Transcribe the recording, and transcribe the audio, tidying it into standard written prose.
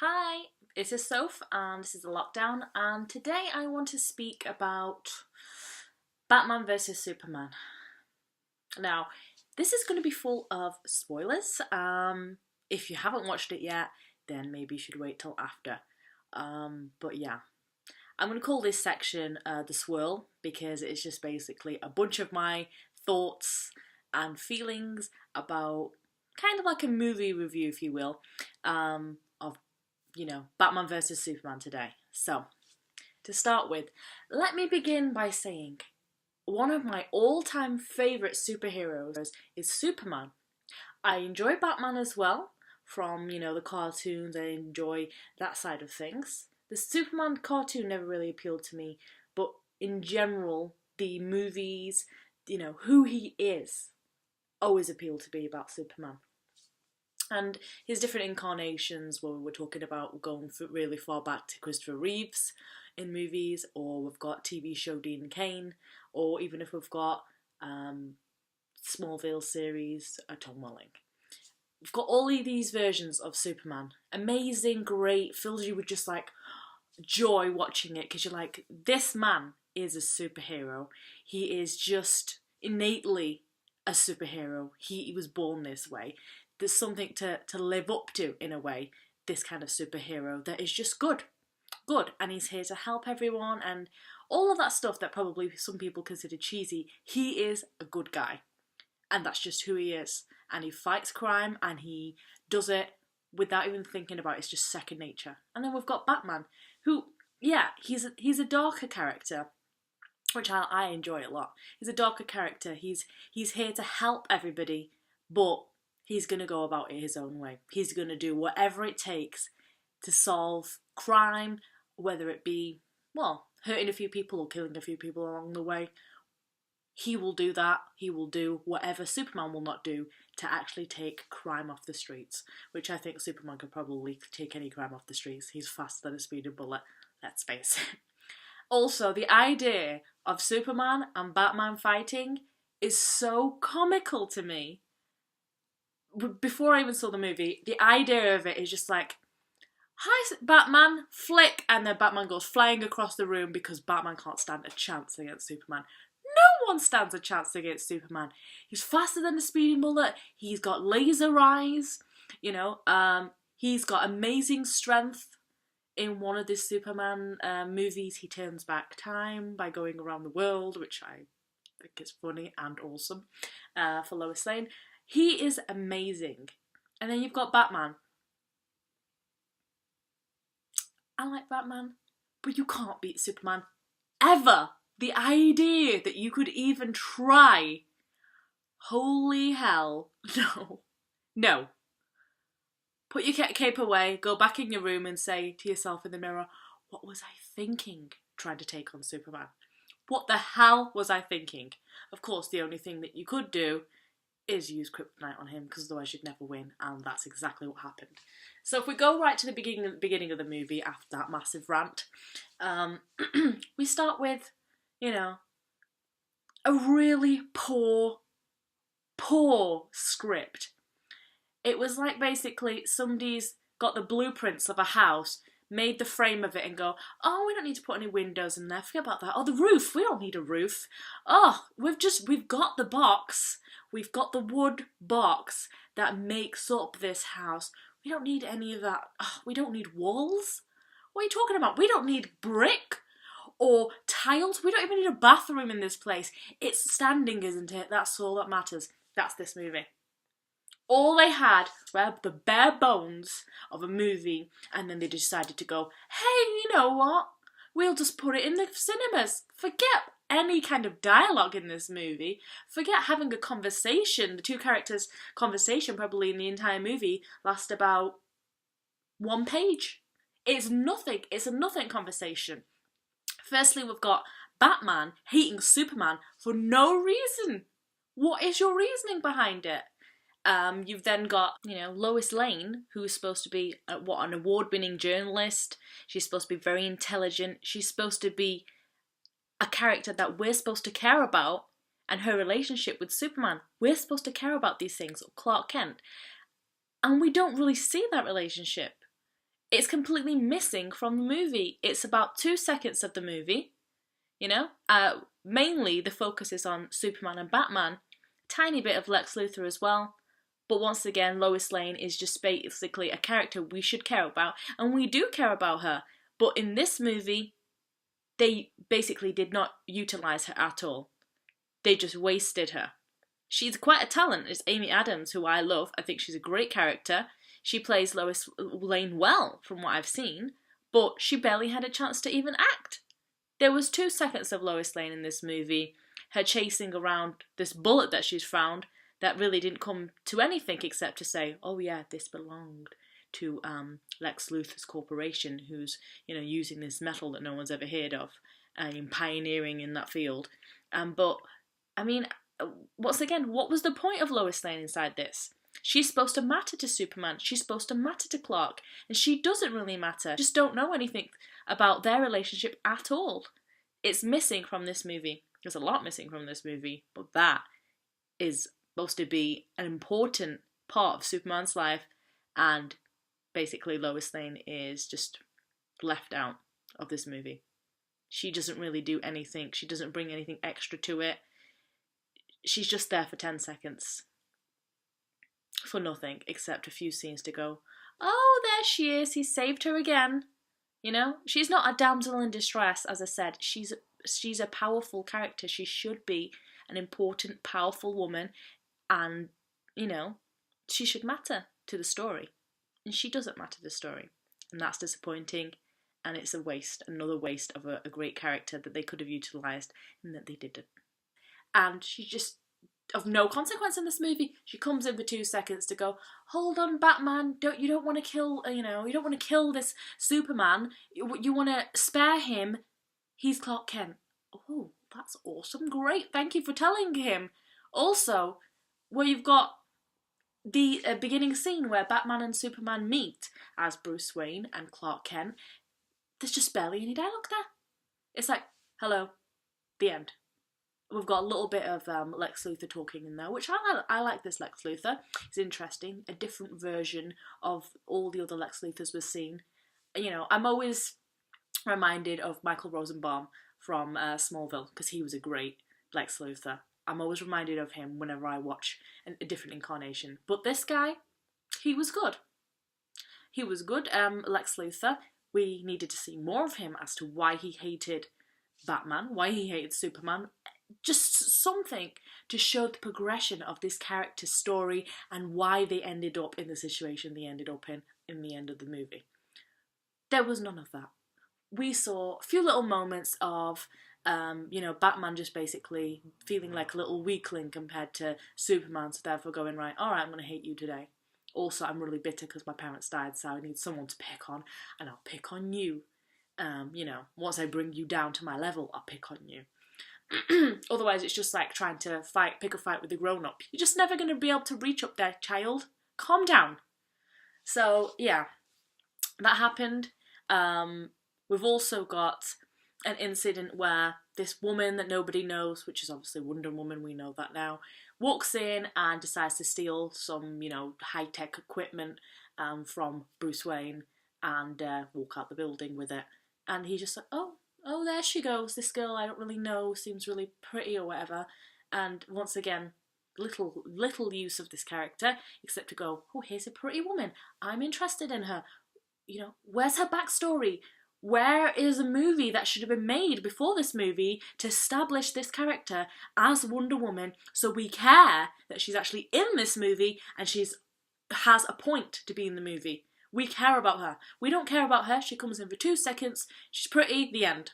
Hi, this is Soph and this is the Lockdown, and today I want to speak about Batman vs Superman. Now, this is going to be full of spoilers. If you haven't watched it yet, then maybe you should wait till after. But yeah, I'm going to call this section The Swirl because it's just basically a bunch of my thoughts and feelings about kind of like a movie review, if you will, of Batman vs Superman today. So, to start with, let me begin by saying one of my all-time favourite superheroes is Superman. I enjoy Batman as well, from, the cartoons. I enjoy that side of things. The Superman cartoon never really appealed to me, but in general, the movies, who he is, always appealed to me about Superman. And his different incarnations, where we're talking about going really far back to Christopher Reeves in movies, or we've got TV show Dean Cain, or even if we've got Smallville series Tom Welling. We've got all of these versions of Superman. Amazing, great, fills you with just like joy watching it, because you're like, this man is a superhero. He is just innately a superhero. He was born this way. There's something to live up to in a way, this kind of superhero that is just good, and he's here to help everyone and all of that stuff that probably some people consider cheesy. He is a good guy, and that's just who he is, and he fights crime and he does it without even thinking about it. It's just second nature. And then we've got Batman, who, yeah, he's a darker character, which I enjoy a lot. He's a darker character. He's here to help everybody, but he's going to go about it his own way. He's going to do whatever it takes to solve crime, whether it be, hurting a few people or killing a few people along the way. He will do that. He will do whatever Superman will not do to actually take crime off the streets, which I think Superman could probably take any crime off the streets. He's faster than a speeding bullet, let's face it. Also, the idea of Superman and Batman fighting is so comical to me. Before I even saw the movie, the idea of it is just like, hi Batman, flick, and then Batman goes flying across the room because Batman can't stand a chance against Superman. No one stands a chance against Superman. He's faster than a speeding bullet. He's got laser eyes. He's got amazing strength. In one of the Superman movies, he turns back time by going around the world, which I think is funny and awesome for Lois Lane. He is amazing. And then you've got Batman. I like Batman, but you can't beat Superman. Ever. The idea that you could even try. Holy hell. No. No. Put your cape away, go back in your room and say to yourself in the mirror, what was I thinking trying to take on Superman? What the hell was I thinking? Of course, the only thing that you could do is use kryptonite on him, because otherwise you'd never win, and that's exactly what happened. So if we go right to the beginning of the movie after that massive rant, we start with, a really poor script. It was like basically somebody's got the blueprints of a house, made the frame of it and go, oh, we don't need to put any windows in there, forget about that. Oh, the roof, we don't need a roof. Oh, we've got the box. We've got the wood box that makes up this house. We don't need any of that. Oh, we don't need walls. What are you talking about? We don't need brick or tiles. We don't even need a bathroom in this place. It's standing, isn't it? That's all that matters. That's this movie. All they had were the bare bones of a movie, and then they decided to go, hey, you know what? We'll just put it in the cinemas. Forget any kind of dialogue in this movie. Forget having a conversation. The two characters' conversation probably in the entire movie lasts about 1 page. It's nothing. It's a nothing conversation. Firstly, we've got Batman hating Superman for no reason. What is your reasoning behind it? You've then got, Lois Lane, who's supposed to be, an award-winning journalist. She's supposed to be very intelligent. She's supposed to be a character that we're supposed to care about, and her relationship with Superman. We're supposed to care about these things, or Clark Kent. And we don't really see that relationship. It's completely missing from the movie. It's about 2 seconds of the movie, you know? Mainly the focus is on Superman and Batman, tiny bit of Lex Luthor as well. But once again, Lois Lane is just basically a character we should care about, and we do care about her. But in this movie, they basically did not utilise her at all. They just wasted her. She's quite a talent. It's Amy Adams, who I love. I think she's a great character. She plays Lois Lane well, from what I've seen, but she barely had a chance to even act. There was 2 seconds of Lois Lane in this movie, her chasing around this bullet that she's found, that really didn't come to anything except to say, oh yeah, this belonged to Lex Luthor's corporation, who's, using this metal that no one's ever heard of, and pioneering in that field. But, I mean, once again, what was the point of Lois Lane inside this? She's supposed to matter to Superman, she's supposed to matter to Clark, and she doesn't really matter. Just don't know anything about their relationship at all. It's missing from this movie. There's a lot missing from this movie, but that is supposed to be an important part of Superman's life, and basically Lois Lane is just left out of this movie. She doesn't really do anything. She doesn't bring anything extra to it. She's just there for 10 seconds. For nothing, except a few scenes to go, oh, there she is, he saved her again. She's not a damsel in distress, as I said. She's a powerful character. She should be an important, powerful woman, and, she should matter to the story. And she doesn't matter to the story. And that's disappointing, and it's a waste, another waste of a great character that they could have utilised, and that they didn't. And she just, of no consequence in this movie, she comes in for 2 seconds to go, hold on, Batman, you don't want to kill, you don't want to kill this Superman, you want to spare him, he's Clark Kent. Oh, that's awesome, great, thank you for telling him. Also, where you've got the beginning scene where Batman and Superman meet as Bruce Wayne and Clark Kent, there's just barely any dialogue there. It's like, hello, the end. We've got a little bit of Lex Luthor talking in there, which I like this Lex Luthor. It's interesting, a different version of all the other Lex Luthors we've seen. I'm always reminded of Michael Rosenbaum from Smallville, because he was a great Lex Luthor. I'm always reminded of him whenever I watch a different incarnation. But this guy, he was good. He was good, Lex Luthor. We needed to see more of him as to why he hated Batman, why he hated Superman. Just something to show the progression of this character's story and why they ended up in the situation they ended up in the end of the movie. There was none of that. We saw a few little moments of, Batman just basically feeling like a little weakling compared to Superman, so therefore going, right, alright, I'm going to hate you today. Also, I'm really bitter because my parents died, so I need someone to pick on, and I'll pick on you. Once I bring you down to my level, I'll pick on you. Otherwise, it's just like trying to pick a fight with a grown-up. You're just never going to be able to reach up there, child. Calm down. So, yeah, that happened. We've also got an incident where this woman that nobody knows, which is obviously Wonder Woman, we know that now, walks in and decides to steal some, high-tech equipment from Bruce Wayne and walk out the building with it. And he's just like, oh, there she goes, this girl I don't really know, seems really pretty or whatever. And once again, little use of this character, except to go, oh, here's a pretty woman, I'm interested in her. Where's her backstory? Where is a movie that should have been made before this movie to establish this character as Wonder Woman, so we care that she's actually in this movie and has a point to be in the movie? We care about her. We don't care about her. She comes in for 2 seconds. She's pretty. The end.